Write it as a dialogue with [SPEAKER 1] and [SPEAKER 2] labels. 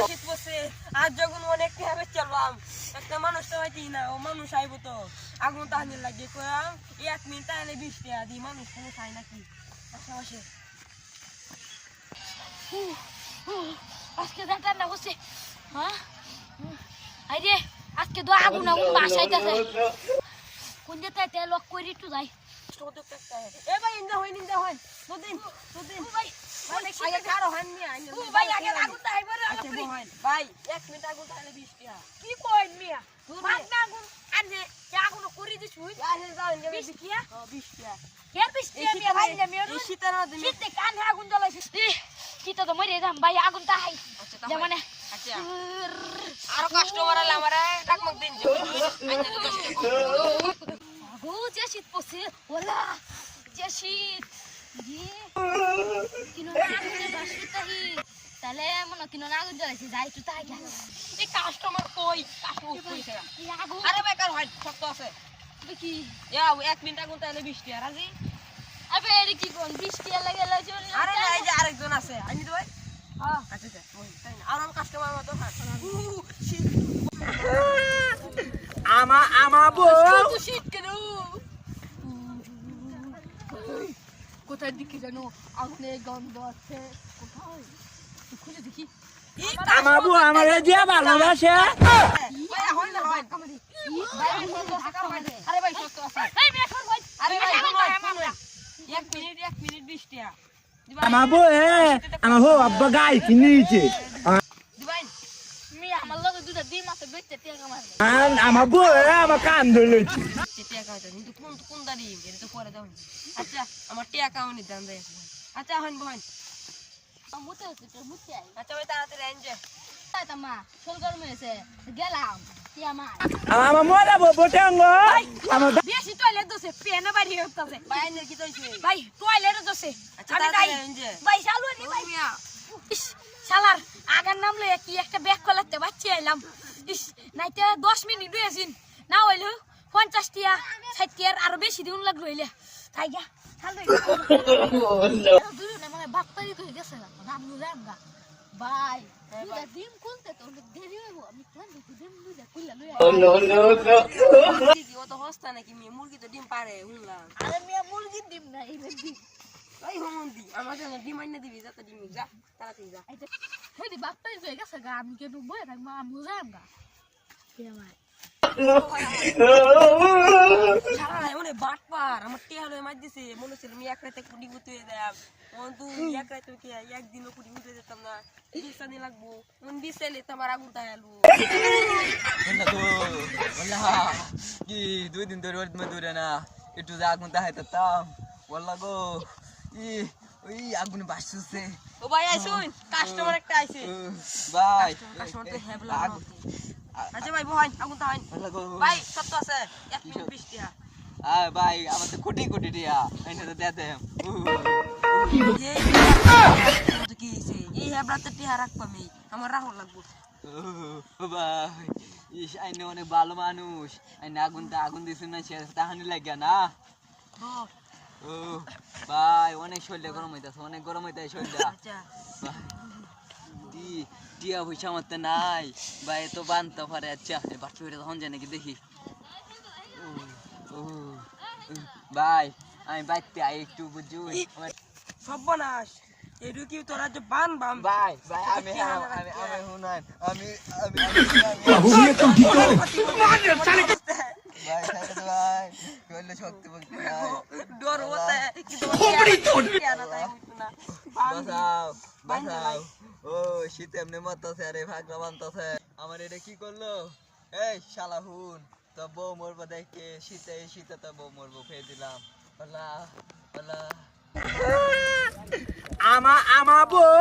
[SPEAKER 1] শীত পড়ছে আজ যখন অনেক ভাবে চললাম একটা মানুষ তো হইতি না ও মানুষ আইব তো আগুন তাহানি লাগে কইলাম 1 মিনিট তাহলে 20 টাকা দি মানুষ কোনো খায় নাকি আশেপাশে
[SPEAKER 2] আজকে রান্না না হচ্ছে হ্যাঁ আইরে আজকে তো আগুন আগুন বাসাইতেছে কোন যেতে লক করি একটু যাই
[SPEAKER 1] এ ভাই ইন্দা হইন দুদিন
[SPEAKER 2] ভাই
[SPEAKER 1] অনেক আগে কারো হন নি আইন
[SPEAKER 2] ও ভাই আগে আগুন তাইবে রে
[SPEAKER 1] আচ্ছা বহান ভাই 1 মিনিট আগুন তাহলে 20 টাকা
[SPEAKER 2] কি কইন মিয়া মাগনা আগুন আনে কি আগুন করি দিছ হই
[SPEAKER 1] আইন যাও
[SPEAKER 2] 20 টাকা
[SPEAKER 1] 20 টাকা
[SPEAKER 2] কে 20 টাকা মিয়া ভাই না মিয়া
[SPEAKER 1] এই শীতের মধ্যে
[SPEAKER 2] শীতে কান আগুন জ্বালাইছিস কি তো মরে যাম ভাই আগুন তাই
[SPEAKER 1] আচ্ছা
[SPEAKER 2] যে মানে
[SPEAKER 1] আচ্ছা আর কাস্টমার আলে আমারে ডাকমক দিন আইন তো
[SPEAKER 2] ও যে শীত পড়ছে ওলা যে শীত জি কিনো না আগুনে বাসুতাই তাহলে মনে কিনো না আগুন জ্বালাইছে যাই একটু তাই গেল
[SPEAKER 1] এই কাস্টমার কই কাস্টমার কই সেরা
[SPEAKER 2] এই আগুন
[SPEAKER 1] আরে ভাই কার হয় শক্ত আছে
[SPEAKER 2] দেখি
[SPEAKER 1] যাও 1 মিনিট আগুন তাহলে 20 টাকা রাজি
[SPEAKER 2] আবে এর কি কোন 20 টাকা লাগে চল না
[SPEAKER 1] আরে ভাই যে আরেকজন আছে আইনি তো ভাই
[SPEAKER 2] হ্যাঁ
[SPEAKER 1] আচ্ছা আচ্ছা ওই তাই না আর কাস্টমার মতো আমা বউ
[SPEAKER 2] তো শীত কেন কোথায় দিকে জানো আগুনের গন্ধ আছে কোথায় খুঁজে দেখি
[SPEAKER 3] আমা বউ আমারে দিয়া ভালোবাসে
[SPEAKER 1] ভাই হয় না হয়
[SPEAKER 2] আমারে ভাই
[SPEAKER 1] আরে ভাই শক্ত আছে
[SPEAKER 2] এই মেখন ভাই
[SPEAKER 1] আরে ভাই 1 মিনিট 20 টাকা
[SPEAKER 3] আমা বউ আমা বউ আব্বা গাই কিনেছে
[SPEAKER 1] দিবাই
[SPEAKER 2] মি আমার লগে দুটা ডিম আছে বেচতে টাকা মারবে
[SPEAKER 3] আর আমা বউ আমা কান ধরেছে
[SPEAKER 1] টাকা হইতো কিন্তু কোন দাঁড়ি এটা তো পরে দাও আচ্ছা আমার টাকা আমি দাম দেয় আচ্ছা হন বহন
[SPEAKER 2] মুতে হচ্ছে তো মুতে আই
[SPEAKER 1] আচ্ছা ভাই তাড়াতাড়ি আইন যে
[SPEAKER 2] তাই তামা শোল গরম হয়েছে গেলাম কি আমার
[SPEAKER 3] আমা মোরা বটে অঙ্গ আমা
[SPEAKER 2] বেশি টয়লেট দোছে পেনে বাড়ি হচ্ছে
[SPEAKER 1] ভাই আইনের কি তৈছে
[SPEAKER 2] ভাই টয়লেট দোছে
[SPEAKER 1] আচ্ছা
[SPEAKER 2] আমি
[SPEAKER 1] তাড়াতাড়ি
[SPEAKER 2] যাই
[SPEAKER 1] আইন যে
[SPEAKER 2] ভাই চালু নি ভাই
[SPEAKER 1] মিয়া
[SPEAKER 2] ইস শালার আগার নাম লইয়া কি একটা ব্যাগ কলাতে বাচ্চি আইলাম ইস নাইতে 10 মিনিট হইছিন না হইলো 50 টিয়া 60 টিয়ার আরো বেশি দিন লাগলো হইলে তাই গা চালু দুই না মানে বাপ্পারি কই গেছে না নাম লুলাম গা ভাই দুইটা ডিম কোনতে তো দেরি হইব আমি কোন ডিম দুইটা কইলা লইয়া
[SPEAKER 1] কি ও তো হস্তা নাকি মুরগি তো ডিম পারে শুনলাম
[SPEAKER 2] আরে মিয়া মুরগির ডিম না এই ডিম
[SPEAKER 1] এই হমন দি আমার জন্য ডিম আইনা দিবি যত ডিম যা তাড়াতাড়ি যা
[SPEAKER 2] আইতে হেদি বাপ্পারি কই গেছে গা আমি কেন বই থাকবো আমি লুলাম গা কে ভাই
[SPEAKER 1] সারা মনে বাটপার আমার টিয়া হলে মার দিছে মনে ছিল আমি এক রাতে কুড়ি গুতে দেব মন তুই এক রাতে কি একদিনও কুড়ি গুতে যেতাম না 20 দিন লাগবো মন 20 এলে তোমার আগুন তাইলু
[SPEAKER 4] কি 2 দিন ধরে দূরে না একটু আগুন তাহাইতাম বললা গো ওই আগুন বাসছে
[SPEAKER 1] ও ভাই আইছুন কাস্টমার একটা আইছে
[SPEAKER 4] ভাই
[SPEAKER 1] কাস্টমার তো হেবলা আচ্ছা ভাই বহাই আগুন তাহাই
[SPEAKER 4] বললা গো
[SPEAKER 1] ভাই সত্য আছে 1 মিনিট 20 টাকা
[SPEAKER 4] আয় ভাই আমার তো কোটি কোটি টিয়া এনে তো দে দে
[SPEAKER 1] কি হইছে এই হেবলাতে টিয়া রাখবা আমি আমার রাহুল লাগবো
[SPEAKER 4] ভাই ইস আইনে অনেক ভালো মানুষ আইনে আগুন দিছেন না সে তাহানি লাগে না ও ভাই অনেক শরীরে গরম হইতাছে অনেক গরম হইতাছে শরীরটা
[SPEAKER 1] আচ্ছা
[SPEAKER 4] টিয়া পয়সা আমার তো নাই ভাই তো বানতে পারে আচ্ছা বাচ্চা হইটা তখন যায় নাকি দেখি ভাই আমি বাইতে আই একটু বুঝুন
[SPEAKER 1] সর্বনাশ এডু কি তোরা যে বান বাম
[SPEAKER 4] ভাই ভাই আমি হুনান আমি ভাই সাইড ভাই কইলে শক্তি বলতে ভাই
[SPEAKER 1] ডর হতে কিন্তু
[SPEAKER 4] বাসাও বাসাও ও শীতে এমনি মরতেছে আরে ভাগলা বানতেছে আমার এটা কি করলো এই শালা হুন তো বউ মরবো দেখে শীতে তো বউ মরবো ফেলে দিলাম বলা
[SPEAKER 3] আমা বউ